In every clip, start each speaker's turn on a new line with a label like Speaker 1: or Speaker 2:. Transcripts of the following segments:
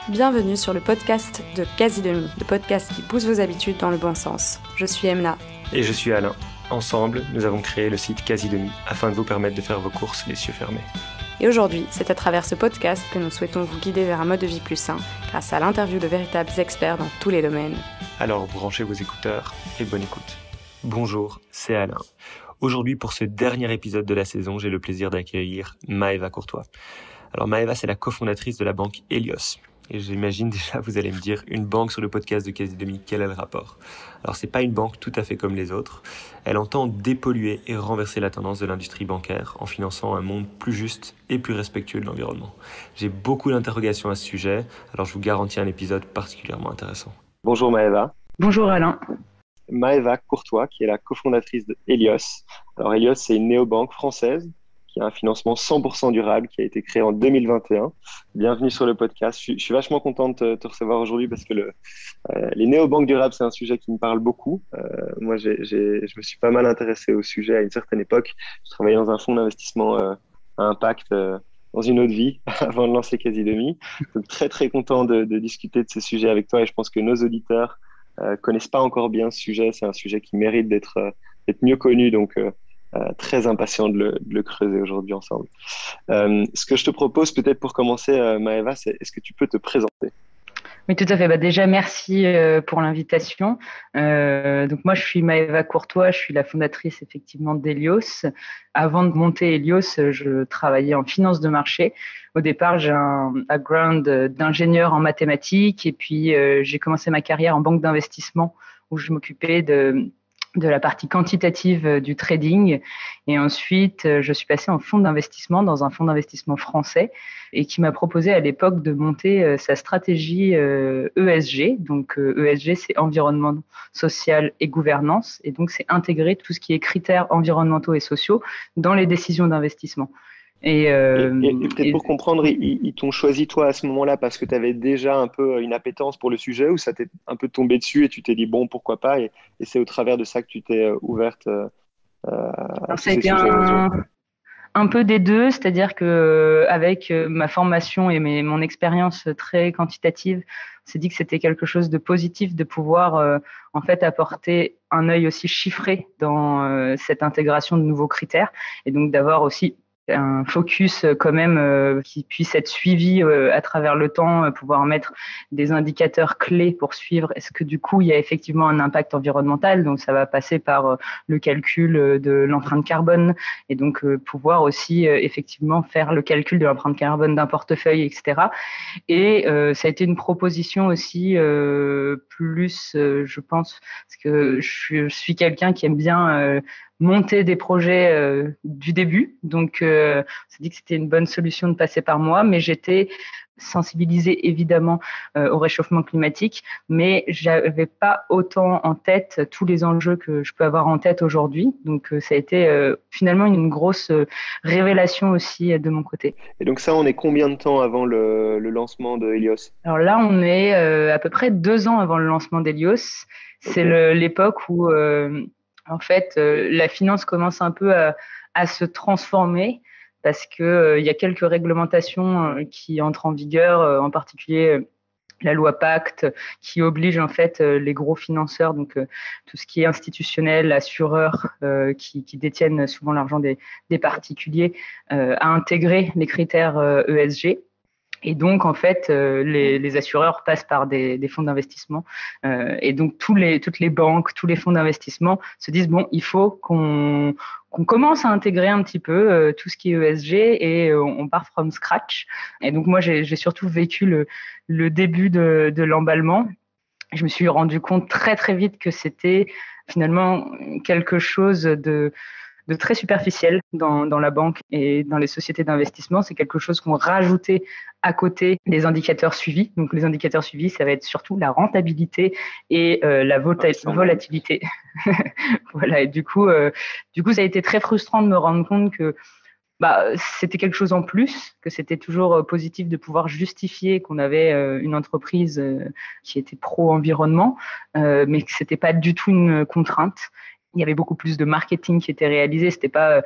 Speaker 1: Bienvenue sur le podcast de Quasi-Demi, le podcast qui pousse vos habitudes dans le bon sens. Je suis Emna.
Speaker 2: Et je suis Alain. Ensemble, nous avons créé le site Quasi-Demi afin de vous permettre de faire vos courses les yeux fermés.
Speaker 1: Et aujourd'hui, c'est à travers ce podcast que nous souhaitons vous guider vers un mode de vie plus sain, grâce à l'interview de véritables experts dans tous les domaines.
Speaker 2: Alors branchez vos écouteurs et bonne écoute. Bonjour, c'est Alain. Aujourd'hui, pour ce dernier épisode de la saison, j'ai le plaisir d'accueillir Maëva Courtois. Alors Maëva, c'est la cofondatrice de la banque Helios. Et j'imagine déjà, vous allez me dire, une banque sur le podcast de Quasi-Demi, quel est le rapport ? Alors c'est pas une banque tout à fait comme les autres. Elle entend dépolluer et renverser la tendance de l'industrie bancaire en finançant un monde plus juste et plus respectueux de l'environnement. J'ai beaucoup d'interrogations à ce sujet, alors je vous garantis un épisode particulièrement intéressant. Bonjour Maëva.
Speaker 3: Bonjour Alain.
Speaker 2: Maëva Courtois, qui est la cofondatrice de Helios. Alors Helios, c'est une néobanque française qui a un financement 100% durable qui a été créé en 2021. Bienvenue sur le podcast. Je suis vachement content de te recevoir aujourd'hui parce que les néobanques durables, c'est un sujet qui me parle beaucoup. Moi, je me suis pas mal intéressé au sujet à une certaine époque. Je travaillais dans un fonds d'investissement à impact dans une autre vie avant de lancer Quasi-Demi. Donc, très, très content de discuter de ce sujet avec toi et je pense que nos auditeurs connaissent pas encore bien ce sujet. C'est un sujet qui mérite d'être mieux connu. Donc, très impatient de le creuser aujourd'hui ensemble. Ce que je te propose peut-être pour commencer, Maëva, c'est est-ce que tu peux te présenter ?
Speaker 3: Oui, tout à fait. Déjà, merci pour l'invitation. Donc moi, je suis Maëva Courtois, je suis la fondatrice effectivement d'Helios. Avant de monter Helios, je travaillais en finance de marché. Au départ, j'ai un background d'ingénieur en mathématiques et puis j'ai commencé ma carrière en banque d'investissement où je m'occupais de la partie quantitative du trading. Et ensuite, je suis passée en fonds d'investissement dans un fonds d'investissement français et qui m'a proposé à l'époque de monter sa stratégie ESG. Donc, ESG, c'est environnement, social et gouvernance. Et donc, c'est intégrer tout ce qui est critères environnementaux et sociaux dans les décisions d'investissement.
Speaker 2: Et peut-être pour comprendre, ils t'ont choisi toi à ce moment-là parce que tu avais déjà un peu une appétence pour le sujet ou ça t'est un peu tombé dessus et tu t'es dit bon, pourquoi pas et c'est au travers de ça que tu t'es ouverte à tous ces sujets.
Speaker 3: Un peu des deux, c'est-à-dire que avec ma formation et mon expérience très quantitative, on s'est dit que c'était quelque chose de positif de pouvoir en fait apporter un œil aussi chiffré dans cette intégration de nouveaux critères et donc d'avoir aussi un focus quand même qui puisse être suivi à travers le temps, pouvoir mettre des indicateurs clés pour suivre est-ce que du coup il y a effectivement un impact environnemental, donc ça va passer par le calcul de l'empreinte carbone et donc pouvoir aussi effectivement faire le calcul de l'empreinte carbone d'un portefeuille, etc. Et ça a été une proposition aussi plus, je pense, parce que je suis quelqu'un qui aime bien monter des projets du début. Donc, on s'est dit que c'était une bonne solution de passer par moi, mais j'étais sensibilisée évidemment au réchauffement climatique, mais j'avais pas autant en tête tous les enjeux que je peux avoir en tête aujourd'hui. Donc, ça a été finalement une grosse révélation aussi de mon côté.
Speaker 2: Et donc ça, on est combien de temps avant le lancement de Helios ?
Speaker 3: Alors là, on est à peu près 2 ans avant le lancement d'Helios. C'est l'époque où en fait, la finance commence un peu à se transformer parce que il y a quelques réglementations qui entrent en vigueur, en particulier la loi Pacte, qui oblige en fait les gros financeurs, donc tout ce qui est institutionnel, assureurs qui détiennent souvent l'argent des particuliers, à intégrer les critères ESG. Et donc, en fait, les assureurs passent par des fonds d'investissement. Et donc, toutes les banques, tous les fonds d'investissement se disent, bon, il faut qu'on commence à intégrer un petit peu tout ce qui est ESG et on part from scratch. Et donc, moi, j'ai surtout vécu le début de l'emballement. Je me suis rendu compte très, très vite que c'était finalement quelque chose de très superficiel dans la banque et dans les sociétés d'investissement. C'est quelque chose qu'on rajoutait à côté des indicateurs suivis. Donc, les indicateurs suivis, ça va être surtout la rentabilité et la volatilité. Voilà. Et du coup, ça a été très frustrant de me rendre compte que c'était quelque chose en plus, que c'était toujours positif de pouvoir justifier qu'on avait une entreprise qui était pro-environnement, mais que c'était pas du tout une contrainte. il y avait beaucoup plus de marketing qui était réalisé. C'était pas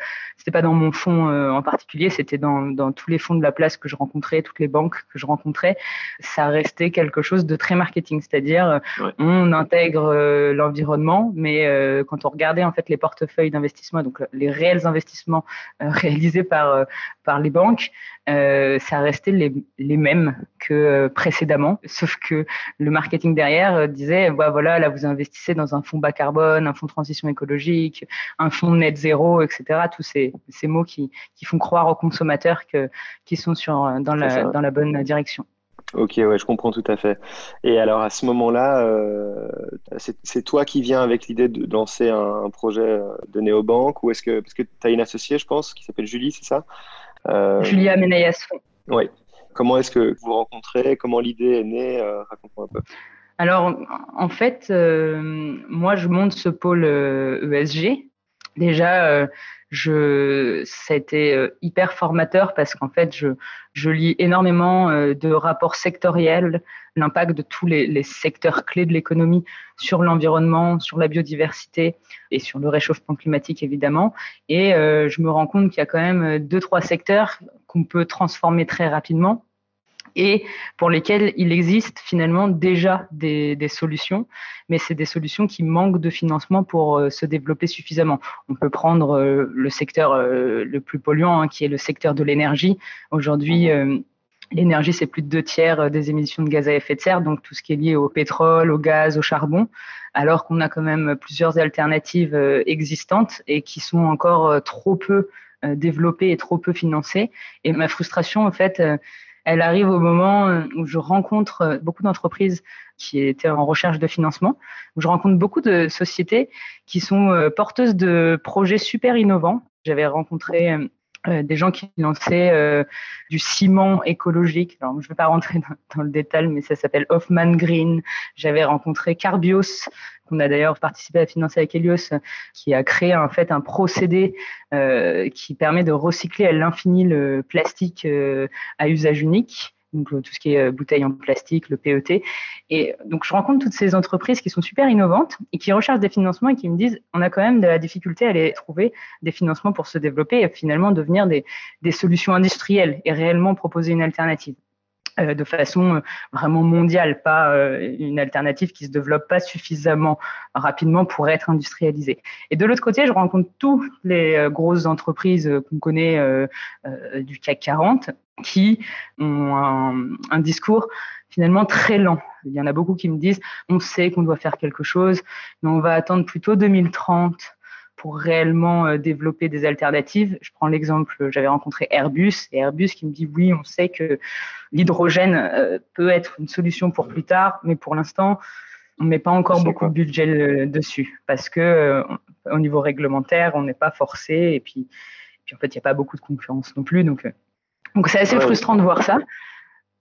Speaker 3: dans mon fonds en particulier, c'était dans tous les fonds de la place que je rencontrais, toutes les banques que je rencontrais. Ça restait quelque chose de très marketing, c'est-à-dire on intègre l'environnement, mais quand on regardait en fait les portefeuilles d'investissement, donc les réels investissements réalisés par les banques, ça restait les mêmes que précédemment, sauf que le marketing derrière disait voilà, là vous investissez dans un fonds bas carbone, un fonds de transition écologique, un fonds net zéro, etc. Tous ces mots qui font croire aux consommateurs qu'ils sont dans la bonne direction.
Speaker 2: Ok, ouais, je comprends tout à fait. Et alors à ce moment-là, c'est toi qui viens avec l'idée de lancer un projet de néobanque, ou parce que tu as une associée, je pense, qui s'appelle Julie, c'est ça?
Speaker 3: Julia Menayas.
Speaker 2: Oui. Comment est-ce que vous vous rencontrez? Comment l'idée est née? Raconte-moi un peu.
Speaker 3: Alors, en fait, moi, je monte ce pôle ESG. Déjà, ça a été hyper formateur parce qu'en fait, je lis énormément de rapports sectoriels, l'impact de tous les secteurs clés de l'économie sur l'environnement, sur la biodiversité et sur le réchauffement climatique, évidemment. Et je me rends compte qu'il y a quand même 2-3 secteurs qu'on peut transformer très rapidement et pour lesquels il existe finalement déjà des solutions, mais c'est des solutions qui manquent de financement pour se développer suffisamment. On peut prendre le secteur le plus polluant, qui est le secteur de l'énergie. Aujourd'hui, l'énergie, c'est plus de 2/3 des émissions de gaz à effet de serre, donc tout ce qui est lié au pétrole, au gaz, au charbon, alors qu'on a quand même plusieurs alternatives existantes et qui sont encore trop peu développées et trop peu financées. Et ma frustration, en fait, elle arrive au moment où je rencontre beaucoup d'entreprises qui étaient en recherche de financement, où je rencontre beaucoup de sociétés qui sont porteuses de projets super innovants. J'avais rencontré des gens qui lançaient du ciment écologique. Alors, je ne vais pas rentrer dans le détail, mais ça s'appelle Hoffman Green. J'avais rencontré Carbios, qu'on a d'ailleurs participé à financer avec Helios, qui a créé en fait un procédé qui permet de recycler à l'infini le plastique à usage unique. Donc tout ce qui est bouteilles en plastique, le PET. Et donc je rencontre toutes ces entreprises qui sont super innovantes et qui recherchent des financements et qui me disent on a quand même de la difficulté à aller trouver des financements pour se développer et finalement devenir des solutions industrielles et réellement proposer une alternative. De façon vraiment mondiale, pas une alternative qui se développe pas suffisamment rapidement pour être industrialisée. Et de l'autre côté, je rencontre toutes les grosses entreprises qu'on connaît du CAC 40 qui ont un discours finalement très lent. Il y en a beaucoup qui me disent on sait qu'on doit faire quelque chose, mais on va attendre plutôt 2030 pour réellement développer des alternatives. Je prends l'exemple, j'avais rencontré Airbus, et Airbus qui me dit oui, on sait que l'hydrogène peut être une solution pour plus tard, mais pour l'instant, on ne met pas encore beaucoup de budget dessus, parce que au niveau réglementaire, on n'est pas forcé, et puis en fait, il n'y a pas beaucoup de concurrence non plus, donc c'est assez frustrant de voir ça.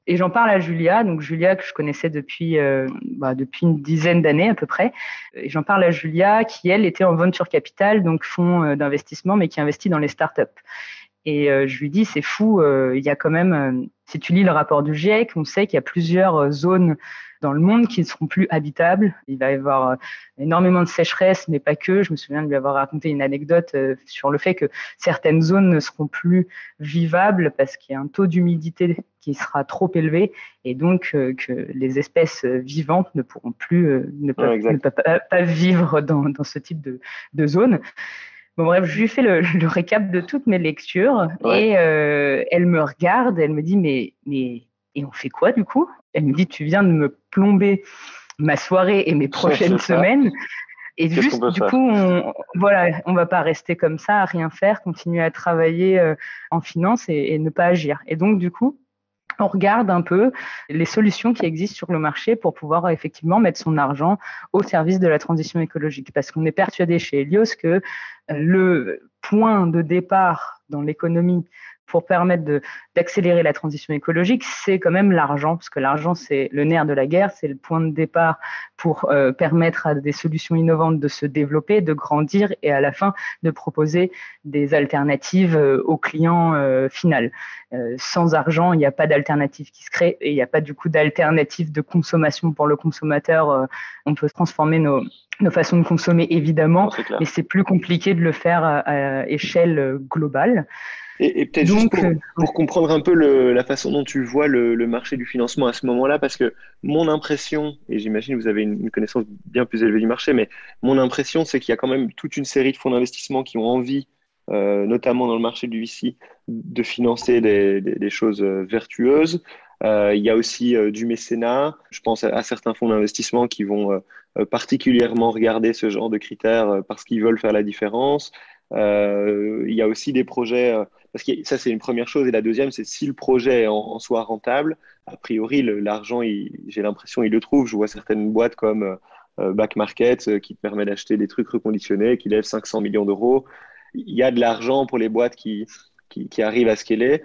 Speaker 3: Et j'en parle à Julia, donc Julia que je connaissais depuis une dizaine d'années à peu près. Et j'en parle à Julia qui, elle, était en venture capital, donc fonds d'investissement, mais qui investit dans les startups. Et je lui dis, c'est fou, il y a quand même, si tu lis le rapport du GIEC, on sait qu'il y a plusieurs zones dans le monde qui ne seront plus habitables. Il va y avoir énormément de sécheresse, mais pas que. Je me souviens de lui avoir raconté une anecdote sur le fait que certaines zones ne seront plus vivables parce qu'il y a un taux d'humidité qui sera trop élevé et donc que les espèces vivantes ne pourront plus, ne peuvent pas vivre dans ce type de zone. Bon, bref, je lui fais le récap de toutes mes lectures et elle me regarde, elle me dit mais et on fait quoi du coup? Elle me dit tu viens de me plomber ma soirée et mes prochaines semaines. Et juste du coup, on va pas rester comme ça, à rien faire, continuer à travailler en finance et ne pas agir. Et donc du coup, on regarde un peu les solutions qui existent sur le marché pour pouvoir effectivement mettre son argent au service de la transition écologique. Parce qu'on est persuadé chez Helios que le point de départ dans l'économie pour permettre d'accélérer la transition écologique, c'est quand même l'argent, parce que l'argent, c'est le nerf de la guerre, c'est le point de départ pour permettre à des solutions innovantes de se développer, de grandir et à la fin de proposer des alternatives au client final. Sans argent, il n'y a pas d'alternative qui se crée et il n'y a pas du coup d'alternative de consommation pour le consommateur. On peut transformer nos façons de consommer évidemment, mais c'est plus compliqué de le faire à échelle globale.
Speaker 2: Et peut-être juste pour comprendre un peu la façon dont tu vois le marché du financement à ce moment-là, parce que mon impression, et j'imagine que vous avez une connaissance bien plus élevée du marché, mais mon impression, c'est qu'il y a quand même toute une série de fonds d'investissement qui ont envie, notamment dans le marché du VC, de financer des choses vertueuses. Il y a aussi du mécénat. Je pense à certains fonds d'investissement qui vont particulièrement regarder ce genre de critères parce qu'ils veulent faire la différence. Il y a aussi des projets, parce que ça c'est une première chose, et la deuxième c'est si le projet est en soi rentable, a priori l'argent, j'ai l'impression il le trouve. Je vois certaines boîtes comme Back Market qui te permet d'acheter des trucs reconditionnés, qui lèvent 500 millions d'euros. Il y a de l'argent pour les boîtes qui arrivent à scaler.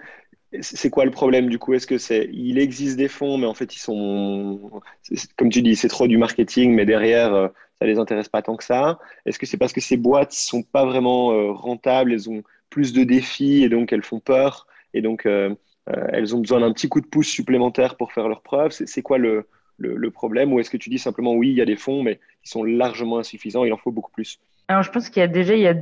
Speaker 2: C'est quoi le problème du coup? Est-ce que il existe des fonds, mais en fait comme tu dis, c'est trop du marketing, mais derrière, ça les intéresse pas tant que ça? Est-ce que c'est parce que ces boîtes sont pas vraiment rentables, elles ont plus de défis et donc elles font peur et donc elles ont besoin d'un petit coup de pouce supplémentaire pour faire leurs preuves? C'est quoi le problème? Ou est-ce que tu dis simplement oui, il y a des fonds, mais ils sont largement insuffisants, il en faut beaucoup plus?
Speaker 3: Alors, je pense qu'il y a déjà, il y a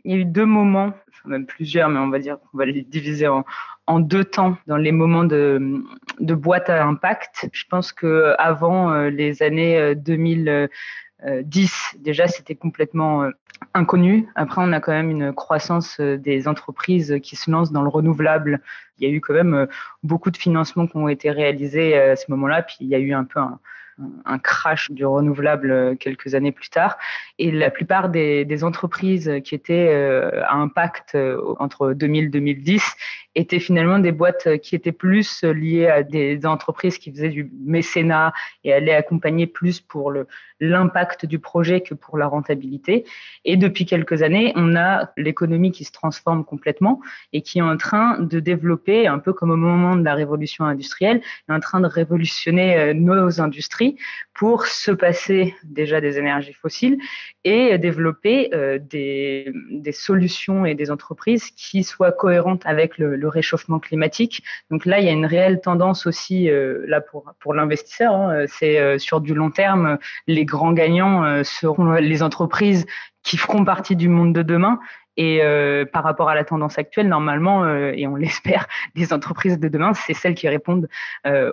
Speaker 3: eu deux moments, enfin même plusieurs, mais on va dire qu'on va les diviser en deux temps dans les moments de boîte à impact. Je pense que avant les années 2010, déjà, c'était complètement inconnu. Après, on a quand même une croissance des entreprises qui se lancent dans le renouvelable. Il y a eu quand même beaucoup de financements qui ont été réalisés à ce moment-là, puis il y a eu un peu un crash du renouvelable quelques années plus tard. Et la plupart des entreprises qui étaient à impact entre 2000 et 2010 étaient finalement des boîtes qui étaient plus liées à des entreprises qui faisaient du mécénat et allaient accompagner plus pour l'impact du projet que pour la rentabilité. Et depuis quelques années, on a l'économie qui se transforme complètement et qui est en train de développer, un peu comme au moment de la révolution industrielle, est en train de révolutionner nos industries pour se passer déjà des énergies fossiles et développer des solutions et des entreprises qui soient cohérentes avec le réchauffement climatique. Donc là, il y a une réelle tendance aussi là pour l'investisseur. C'est sur du long terme, les grands gagnants seront les entreprises qui feront partie du monde de demain. Et par rapport à la tendance actuelle, normalement, et on l'espère, les entreprises de demain, c'est celles qui répondent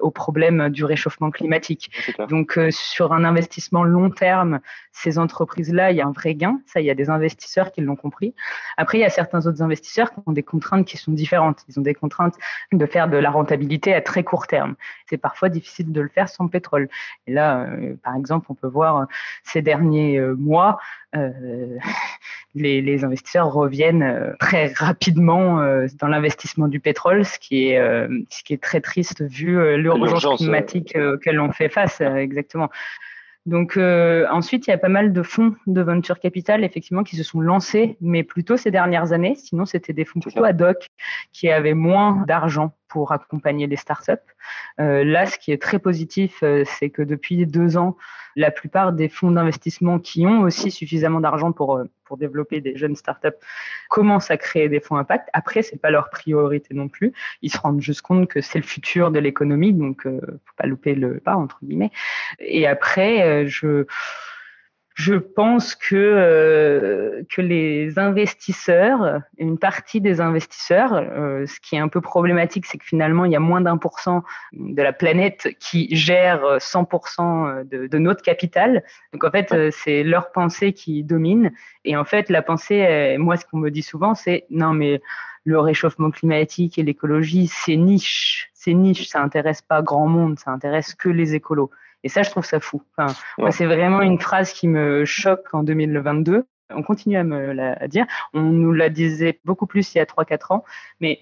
Speaker 3: aux problèmes du réchauffement climatique. Donc, sur un investissement long terme, ces entreprises-là, il y a un vrai gain. Ça, il y a des investisseurs qui l'ont compris. Après, il y a certains autres investisseurs qui ont des contraintes qui sont différentes. Ils ont des contraintes de faire de la rentabilité à très court terme. C'est parfois difficile de le faire sans pétrole. Et là, par exemple, on peut voir ces derniers mois, les investisseurs reviennent très rapidement dans l'investissement du pétrole, ce qui est très triste vu l'urgence climatique auquel on fait face. Exactement. Donc ensuite, il y a pas mal de fonds de venture capital effectivement qui se sont lancés, mais plutôt ces dernières années. Sinon, c'était des fonds plutôt ad hoc qui avaient moins d'argent pour accompagner les startups. Là, ce qui est très positif, c'est que depuis 2 ans, la plupart des fonds d'investissement qui ont aussi suffisamment d'argent pour développer des jeunes startups commencent à créer des fonds impact. Après, c'est pas leur priorité non plus. Ils se rendent juste compte que c'est le futur de l'économie, donc faut pas louper le pas entre guillemets. Et après, je pense que les investisseurs, une partie des investisseurs, ce qui est un peu problématique, c'est que finalement, il y a moins d'1% de la planète qui gère 100% de notre capital. Donc, en fait, c'est leur pensée qui domine. Et en fait, la pensée, moi, ce qu'on me dit souvent, c'est non, mais le réchauffement climatique et l'écologie, c'est niche. C'est niche, ça intéresse pas grand monde, ça intéresse que les écolos. Et ça, je trouve ça fou. Enfin, moi, c'est vraiment une phrase qui me choque en 2022. On continue à me la dire. On nous la disait beaucoup plus il y a 3-4 ans. Mais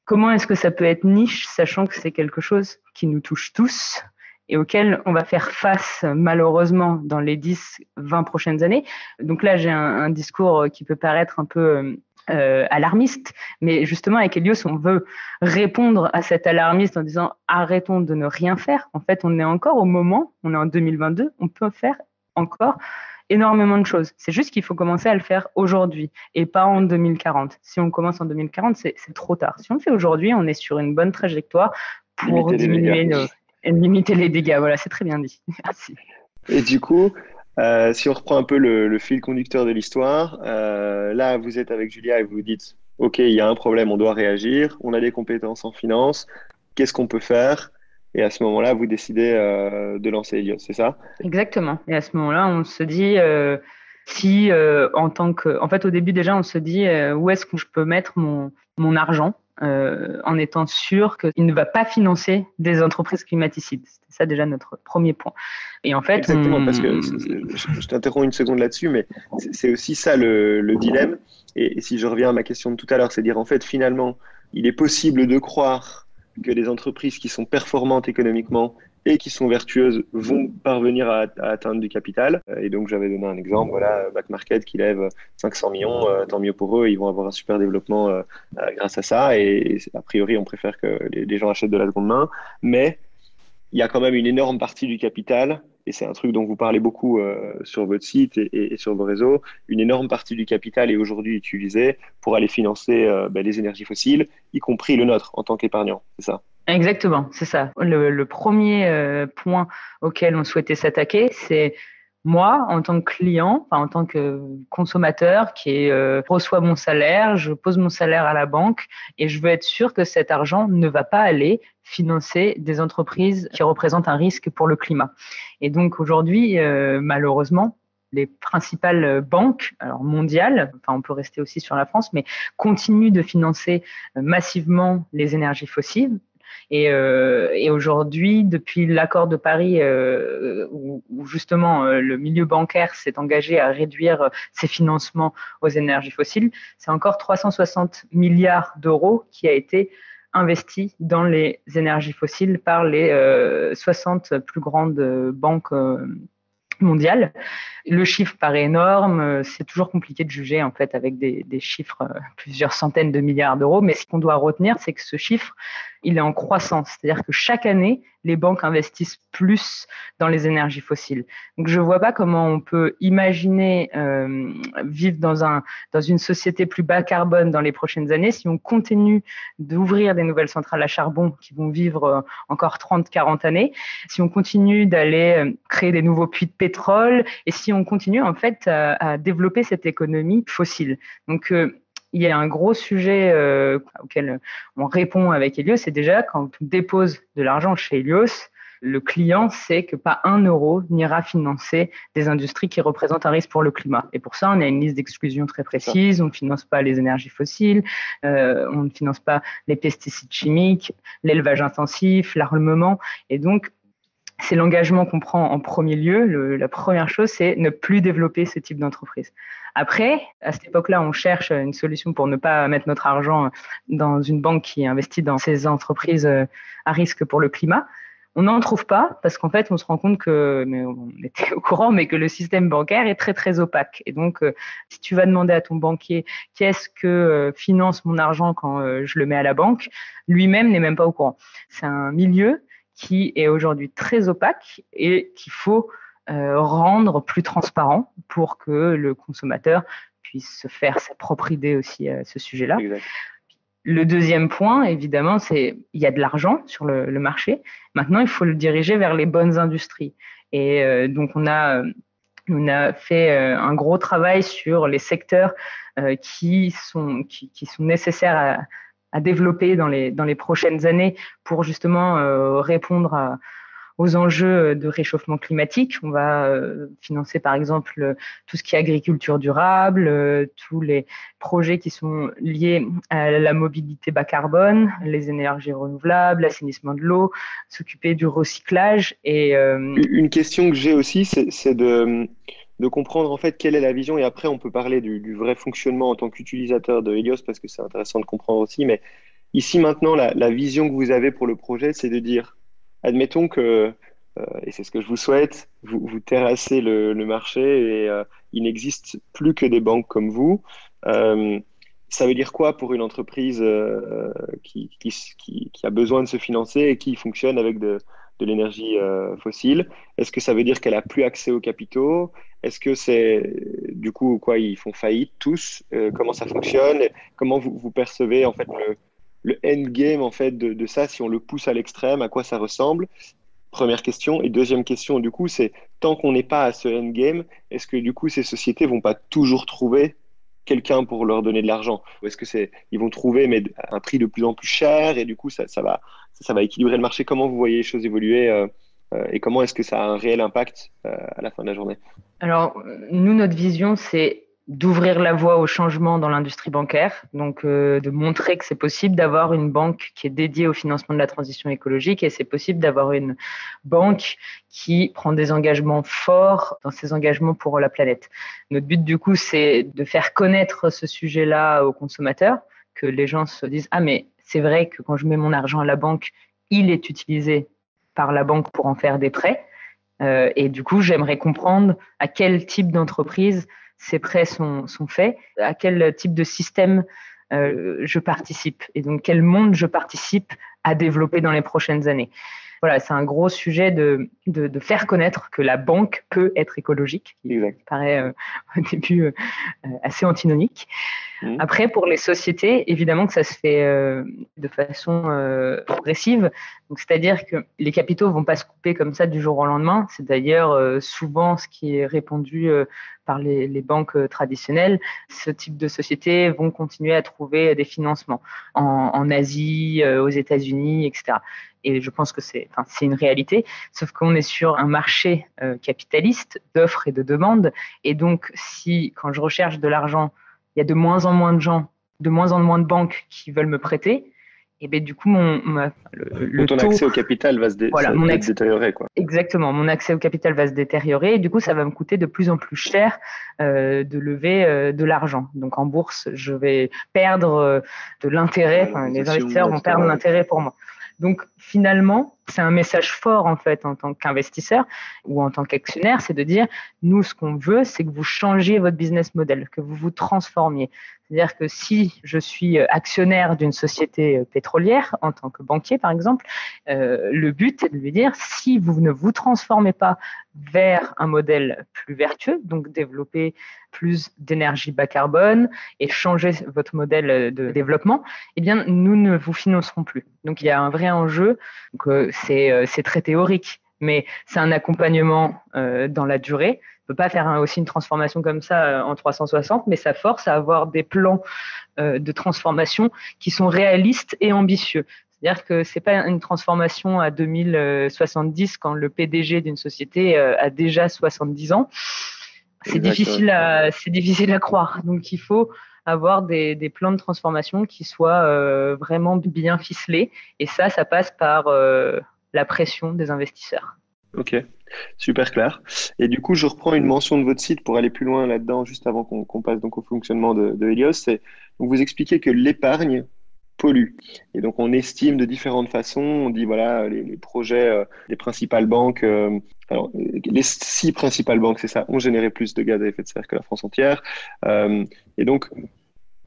Speaker 3: comment est-ce que ça peut être niche, sachant que c'est quelque chose qui nous touche tous et auquel on va faire face malheureusement dans les 10-20 prochaines années? Donc là, j'ai un discours qui peut paraître un peu alarmiste. Mais justement, avec Helios, on veut répondre à cet alarmiste en disant arrêtons de ne rien faire. En fait, on est encore au moment, on est en 2022, on peut faire encore énormément de choses. C'est juste qu'il faut commencer à le faire aujourd'hui et pas en 2040. Si on commence en 2040, c'est trop tard. Si on le fait aujourd'hui, on est sur une bonne trajectoire pour limiter les dégâts. Voilà, c'est très bien dit. Merci.
Speaker 2: Et du coup, si on reprend un peu le fil conducteur de l'histoire, là, vous êtes avec Julia et vous vous dites, OK, il y a un problème, on doit réagir, on a des compétences en finance, qu'est-ce qu'on peut faire? Et à ce moment-là, vous décidez de lancer Helios, c'est ça?
Speaker 3: Exactement. Et à ce moment-là, on se dit en fait, au début déjà, on se dit où est-ce que je peux mettre mon argent en étant sûr qu'il ne va pas financer des entreprises climaticides. C'était ça déjà notre premier point. Et en fait,
Speaker 2: exactement, parce que je t'interromps une seconde là-dessus, mais c'est aussi ça le dilemme. Et si je reviens à ma question de tout à l'heure, c'est dire en fait, finalement, il est possible de croire que des entreprises qui sont performantes économiquement et qui sont vertueuses vont parvenir à atteindre du capital. Et donc, j'avais donné un exemple, voilà, Back Market qui lève 500 millions, tant mieux pour eux, ils vont avoir un super développement grâce à ça. Et a priori, on préfère que les gens achètent de la seconde main. Mais il y a quand même une énorme partie du capital, et c'est un truc dont vous parlez beaucoup sur votre site et sur vos réseaux, une énorme partie du capital est aujourd'hui utilisée pour aller financer les énergies fossiles, y compris le nôtre en tant qu'épargnant, c'est ça?
Speaker 3: Exactement, c'est ça. Le premier point auquel on souhaitait s'attaquer, c'est moi, en tant que client, en tant que consommateur qui reçoit mon salaire, je pose mon salaire à la banque et je veux être sûr que cet argent ne va pas aller financer des entreprises qui représentent un risque pour le climat. Et donc aujourd'hui, malheureusement, les principales banques, alors mondiales, on peut rester aussi sur la France, mais continuent de financer massivement les énergies fossiles. Et aujourd'hui, depuis l'accord de Paris, où justement le milieu bancaire s'est engagé à réduire ses financements aux énergies fossiles, c'est encore 360 milliards d'euros qui a été investi dans les énergies fossiles par les 60 plus grandes banques mondiale. Le chiffre paraît énorme, c'est toujours compliqué de juger en fait avec des chiffres plusieurs centaines de milliards d'euros, mais ce qu'on doit retenir, c'est que ce chiffre, il est en croissance, c'est-à-dire que chaque année, les banques investissent plus dans les énergies fossiles. Donc je vois pas comment on peut imaginer vivre dans une société plus bas carbone dans les prochaines années si on continue d'ouvrir des nouvelles centrales à charbon qui vont vivre encore 30-40 années, si on continue d'aller créer des nouveaux puits de pétrole et si on continue en fait à développer cette économie fossile. Donc il y a un gros sujet auquel on répond avec Helios, c'est déjà quand on dépose de l'argent chez Helios, le client sait que pas 1 euro n'ira financer des industries qui représentent un risque pour le climat. Et pour ça, on a une liste d'exclusion très précise. On ne finance pas les énergies fossiles, on ne finance pas les pesticides chimiques, l'élevage intensif, l'armement. Et donc, c'est l'engagement qu'on prend en premier lieu. La première chose, c'est ne plus développer ce type d'entreprise. Après, à cette époque-là, on cherche une solution pour ne pas mettre notre argent dans une banque qui investit dans ces entreprises à risque pour le climat. On n'en trouve pas parce qu'en fait, on se rend compte que, mais on était au courant, mais que le système bancaire est très, très opaque. Et donc, si tu vas demander à ton banquier qu'est-ce que finance mon argent quand je le mets à la banque, lui-même n'est même pas au courant. C'est un milieu qui est aujourd'hui très opaque et qu'il faut rendre plus transparent pour que le consommateur puisse se faire sa propre idée aussi à ce sujet-là.
Speaker 2: Exact.
Speaker 3: Le deuxième point, évidemment, c'est il y a de l'argent sur le marché. Maintenant, il faut le diriger vers les bonnes industries. Et donc, on a fait un gros travail sur les secteurs qui sont nécessaires à développer dans les prochaines années pour justement répondre aux enjeux de réchauffement climatique. On va financer par exemple tout ce qui est agriculture durable, tous les projets qui sont liés à la mobilité bas carbone, les énergies renouvelables, l'assainissement de l'eau, s'occuper du recyclage. Et
Speaker 2: une question que j'ai aussi, c'est de comprendre en fait quelle est la vision, et après on peut parler du vrai fonctionnement en tant qu'utilisateur de Helios parce que c'est intéressant de comprendre aussi, mais ici maintenant la vision que vous avez pour le projet, c'est de dire, admettons que, et c'est ce que je vous souhaite, vous terrassez le marché et il n'existe plus que des banques comme vous. ça veut dire quoi pour une entreprise qui a besoin de se financer et qui fonctionne avec de l'énergie fossile? Est-ce que ça veut dire qu'elle a plus accès aux capitaux? Est-ce que c'est du coup quoi, ils font faillite tous? Comment ça fonctionne? Comment vous percevez en fait le endgame en fait de ça si on le pousse à l'extrême? À quoi ça ressemble? Première question. Et deuxième question, du coup, c'est tant qu'on n'est pas à ce endgame, est-ce que du coup ces sociétés vont pas toujours trouver quelqu'un pour leur donner de l'argent? Ou est-ce que ils vont trouver mais à un prix de plus en plus cher et du coup ça va équilibrer le marché? Comment vous voyez les choses évoluer et comment est-ce que ça a un réel impact à la fin de la journée?
Speaker 3: Alors, nous, notre vision, c'est d'ouvrir la voie au changement dans l'industrie bancaire, donc de montrer que c'est possible d'avoir une banque qui est dédiée au financement de la transition écologique et c'est possible d'avoir une banque qui prend des engagements forts dans ses engagements pour la planète. Notre but, du coup, c'est de faire connaître ce sujet-là aux consommateurs, que les gens se disent « Ah, mais c'est vrai que quand je mets mon argent à la banque, il est utilisé par la banque pour en faire des prêts. » Et du coup, j'aimerais comprendre à quel type d'entreprise ces prêts sont faits, à quel type de système je participe et donc quel monde je participe à développer dans les prochaines années. Voilà, c'est un gros sujet de faire connaître que la banque peut être écologique, qui paraît au début assez antinomique. Après, pour les sociétés, évidemment que ça se fait de façon progressive. Donc, c'est-à-dire que les capitaux ne vont pas se couper comme ça du jour au lendemain. C'est d'ailleurs souvent ce qui est répondu par les banques traditionnelles. Ce type de sociétés vont continuer à trouver des financements en Asie, aux États-Unis, etc. Et je pense que c'est une réalité. Sauf qu'on est sur un marché capitaliste d'offres et de demandes. Et donc, si quand je recherche de l'argent, il y a de moins en moins de gens, de moins en moins de banques qui veulent me prêter, et bien du coup, le
Speaker 2: ton
Speaker 3: taux,
Speaker 2: accès au capital va se détériorer, quoi.
Speaker 3: Exactement, mon accès au capital va se détériorer et du coup, ça va me coûter de plus en plus cher de lever de l'argent. Donc en bourse, je vais perdre de l'intérêt, les investisseurs vont perdre l'intérêt pour moi. Donc finalement, c'est un message fort en fait en tant qu'investisseur ou en tant qu'actionnaire, c'est de dire nous ce qu'on veut, c'est que vous changiez votre business model, que vous vous transformiez. C'est-à-dire que si je suis actionnaire d'une société pétrolière en tant que banquier par exemple, le but est de lui dire si vous ne vous transformez pas vers un modèle plus vertueux, donc développer plus d'énergie bas carbone et changer votre modèle de développement, eh bien, nous ne vous financerons plus. Donc, il y a un vrai enjeu. Donc, c'est très théorique, mais c'est un accompagnement dans la durée. On ne peut pas faire aussi une transformation comme ça en 360, mais ça force à avoir des plans de transformation qui sont réalistes et ambitieux. C'est-à-dire que ce n'est pas une transformation à 2070 quand le PDG d'une société a déjà 70 ans. C'est difficile à croire. Donc, il faut avoir des plans de transformation qui soient vraiment bien ficelés. Et ça passe par la pression des investisseurs.
Speaker 2: Ok, super clair. Et du coup, je reprends une mention de votre site pour aller plus loin là-dedans, juste avant qu'on passe donc au fonctionnement de Helios. Donc, vous expliquez que l'épargne pollue. Et donc, on estime de différentes façons. On dit, voilà, les projets des principales banques, alors, les 6 principales banques, c'est ça, ont généré plus de gaz à effet de serre que la France entière. Et donc,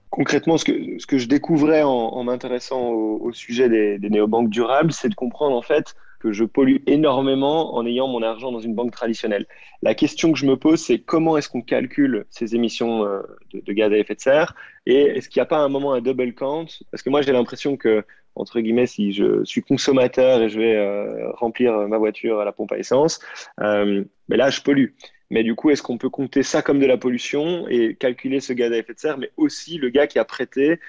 Speaker 2: concrètement, ce que je découvrais en m'intéressant au sujet des néobanques durables, c'est de comprendre en fait que je pollue énormément en ayant mon argent dans une banque traditionnelle. La question que je me pose, c'est comment est-ce qu'on calcule ces émissions de gaz à effet de serre et est-ce qu'il n'y a pas un moment un double count? Parce que moi, j'ai l'impression que, entre guillemets, si je suis consommateur et je vais remplir ma voiture à la pompe à essence, mais là, je pollue. Mais du coup, est-ce qu'on peut compter ça comme de la pollution et calculer ce gaz à effet de serre, mais aussi le gars qui a prêté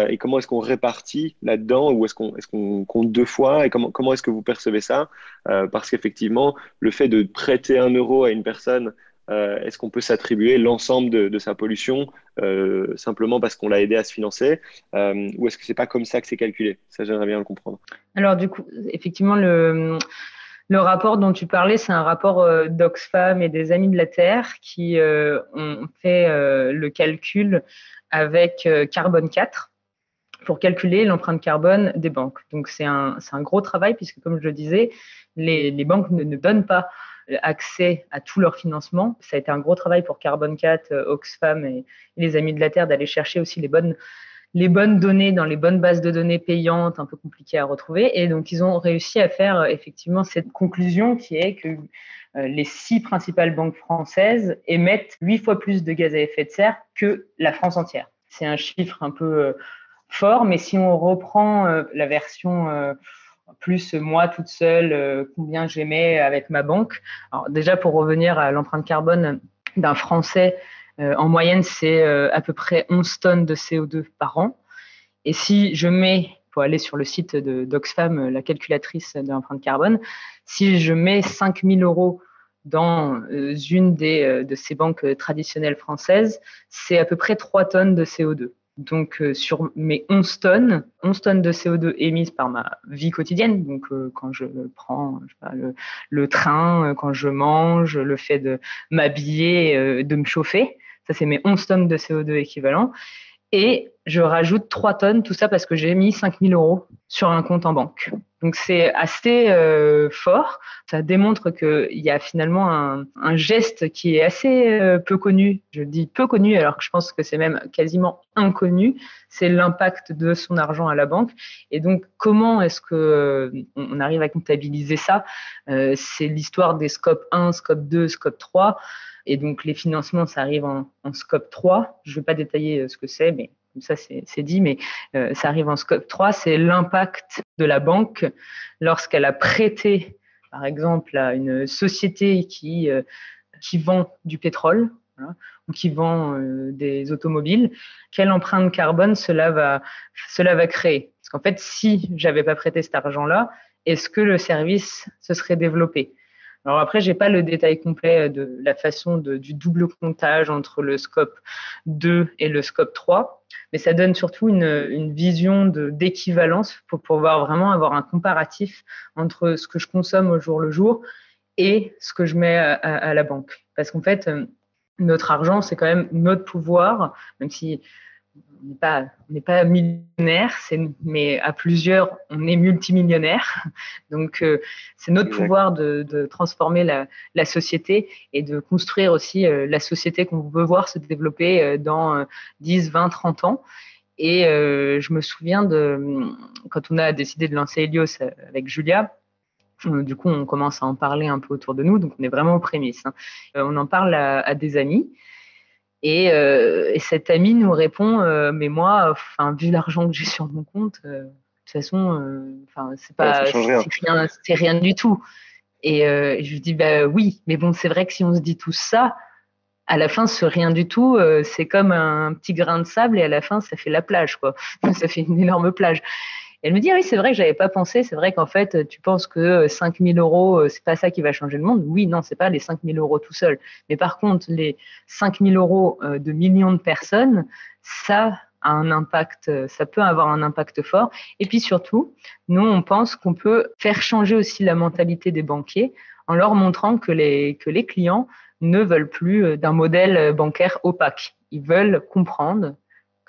Speaker 2: et comment est-ce qu'on répartit là-dedans ou est-ce qu'on compte 2 fois et comment est-ce que vous percevez ça? Parce qu'effectivement, le fait de prêter 1 euro à une personne, est-ce qu'on peut s'attribuer l'ensemble de sa pollution simplement parce qu'on l'a aidé à se financer ou est-ce que c'est pas comme ça que c'est calculé? Ça, j'aimerais bien le comprendre.
Speaker 3: Alors du coup, effectivement, le rapport dont tu parlais, c'est un rapport d'Oxfam et des Amis de la Terre qui ont fait le calcul avec Carbone 4 pour calculer l'empreinte carbone des banques. Donc, c'est un gros travail puisque, comme je le disais, les banques ne donnent pas accès à tout leur financement. Ça a été un gros travail pour Carbone 4, Oxfam et les Amis de la Terre d'aller chercher aussi les bonnes données dans les bonnes bases de données payantes, un peu compliquées à retrouver. Et donc, ils ont réussi à faire effectivement cette conclusion qui est que les 6 principales banques françaises émettent 8 fois plus de gaz à effet de serre que la France entière. C'est un chiffre un peu fort, mais si on reprend la version plus moi toute seule, combien j'émets avec ma banque. Alors déjà, pour revenir à l'empreinte carbone d'un Français, en moyenne, c'est à peu près 11 tonnes de CO2 par an. Et si je mets, pour aller sur le site d'Oxfam, la calculatrice de l'empreinte carbone, si je mets 5 000 € dans une de ces banques traditionnelles françaises, c'est à peu près 3 tonnes de CO2. Donc, sur mes 11 tonnes de CO2 émises par ma vie quotidienne, donc quand je prends le train, quand je mange, le fait de m'habiller, de me chauffer, ça c'est mes 11 tonnes de CO2 équivalent. Et je rajoute 3 tonnes, tout ça parce que j'ai mis 5 000 € sur un compte en banque. Donc, c'est assez fort. Ça démontre qu'il y a finalement un geste qui est assez peu connu. Je dis peu connu alors que je pense que c'est même quasiment inconnu. C'est l'impact de son argent à la banque. Et donc, comment est-ce qu'on arrive à comptabiliser ça ? C'est l'histoire des scope 1, scope 2, scope 3. Et donc, les financements, ça arrive en scope 3. Je ne vais pas détailler ce que c'est, mais comme ça, c'est dit. Mais ça arrive en scope 3. C'est l'impact de la banque lorsqu'elle a prêté, par exemple, à une société qui vend du pétrole, voilà, ou qui vend des automobiles. Quelle empreinte carbone cela va créer ? Parce qu'en fait, si je n'avais pas prêté cet argent-là, est-ce que le service se serait développé ? Alors après, j'ai pas le détail complet de la façon du double comptage entre le scope 2 et le scope 3, mais ça donne surtout une vision d'équivalence pour pouvoir vraiment avoir un comparatif entre ce que je consomme au jour le jour et ce que je mets à la banque. Parce qu'en fait, notre argent, c'est quand même notre pouvoir, même si on n'est pas millionnaire, mais à plusieurs, on est multimillionnaire. Donc, c'est notre pouvoir de transformer la société et de construire aussi la société qu'on veut voir se développer dans 10, 20, 30 ans. Et je me souviens quand on a décidé de lancer Helios avec Julia, du coup, on commence à en parler un peu autour de nous, donc on est vraiment aux prémices. On en parle à des amis. Et cet ami nous répond, mais moi, vu l'argent que j'ai sur mon compte, de toute façon, c'est rien du tout. Et je lui dis, bah oui, mais bon, c'est vrai que si on se dit tout ça, à la fin, ce rien du tout, c'est comme un petit grain de sable et à la fin, ça fait la plage, quoi. Ça fait une énorme plage. Et elle me dit, ah oui, c'est vrai que j'avais pas pensé. C'est vrai qu'en fait, tu penses que 5 000 €, c'est pas ça qui va changer le monde. Oui, non, c'est pas les 5 000 € tout seul. Mais par contre, les 5 000 € de millions de personnes, ça a un impact, ça peut avoir un impact fort. Et puis surtout, nous, on pense qu'on peut faire changer aussi la mentalité des banquiers en leur montrant que les clients ne veulent plus d'un modèle bancaire opaque. Ils veulent comprendre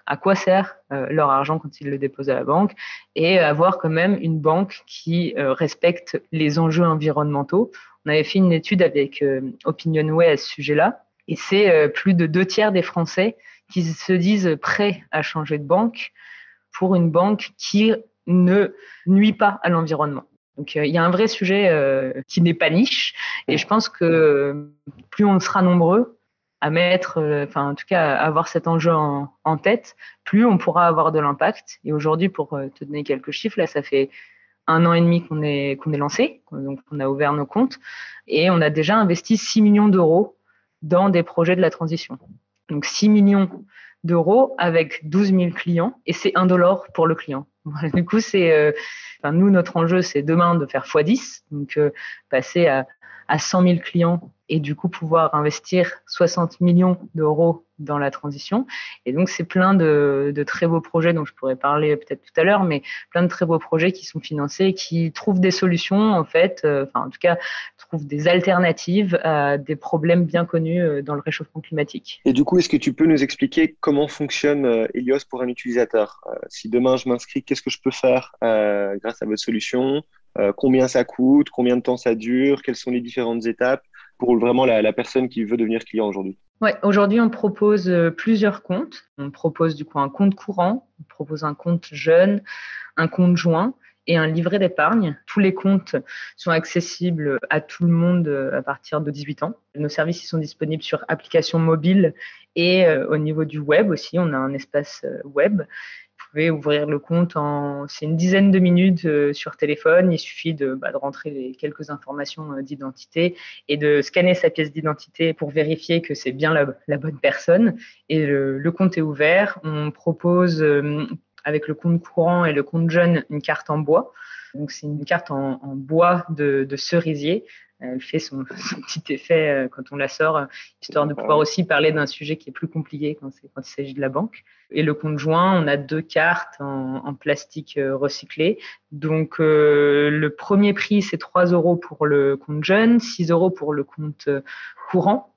Speaker 3: à quoi sert leur argent quand ils le déposent à la banque et avoir quand même une banque qui respecte les enjeux environnementaux. On avait fait une étude avec Opinionway à ce sujet-là et c'est plus de 2/3 des Français qui se disent prêts à changer de banque pour une banque qui ne nuit pas à l'environnement. Donc, il y a un vrai sujet qui n'est pas niche et je pense que plus on sera nombreux à mettre, en tout cas, à avoir cet enjeu en tête, plus on pourra avoir de l'impact. Et aujourd'hui, pour te donner quelques chiffres, là, ça fait 1 an et demi qu'on est lancé, donc on a ouvert nos comptes et on a déjà investi 6 millions d'euros dans des projets de la transition. Donc 6 millions d'euros avec 12 000 clients et c'est 1 $ pour le client. Du coup, nous, notre enjeu, c'est demain de faire x10, donc passer à 100 000 clients et du coup pouvoir investir 60 millions d'euros dans la transition. Et donc, c'est plein de très beaux projets dont je pourrais parler peut-être tout à l'heure, mais plein de très beaux projets qui sont financés, qui trouvent des solutions, en fait, en tout cas, trouvent des alternatives à des problèmes bien connus dans le réchauffement climatique.
Speaker 2: Et du coup, est-ce que tu peux nous expliquer comment fonctionne Helios pour un utilisateur ? Si demain je m'inscris, qu'est-ce que je peux faire grâce à votre solution ? combien ça coûte, combien de temps ça dure, quelles sont les différentes étapes pour vraiment la personne qui veut devenir client aujourd'hui?
Speaker 3: Ouais, aujourd'hui, on propose plusieurs comptes. On propose du coup un compte courant, on propose un compte jeune, un compte joint et un livret d'épargne. Tous les comptes sont accessibles à tout le monde à partir de 18 ans. Nos services ils sont disponibles sur application mobile et au niveau du web aussi, on a un espace web. Vous pouvez ouvrir le compte c'est une dizaine de minutes sur téléphone. Il suffit de rentrer les quelques informations d'identité et de scanner sa pièce d'identité pour vérifier que c'est bien la bonne personne. Et le compte est ouvert. On propose avec le compte courant et le compte jeune une carte en bois. Donc c'est une carte en bois de cerisier. Elle fait son petit effet quand on la sort, histoire de pouvoir aussi parler d'un sujet qui est plus compliqué quand il s'agit de la banque. Et le compte joint, on a 2 cartes en plastique recyclé. Donc le premier prix, c'est 3 € pour le compte jeune, 6 € pour le compte courant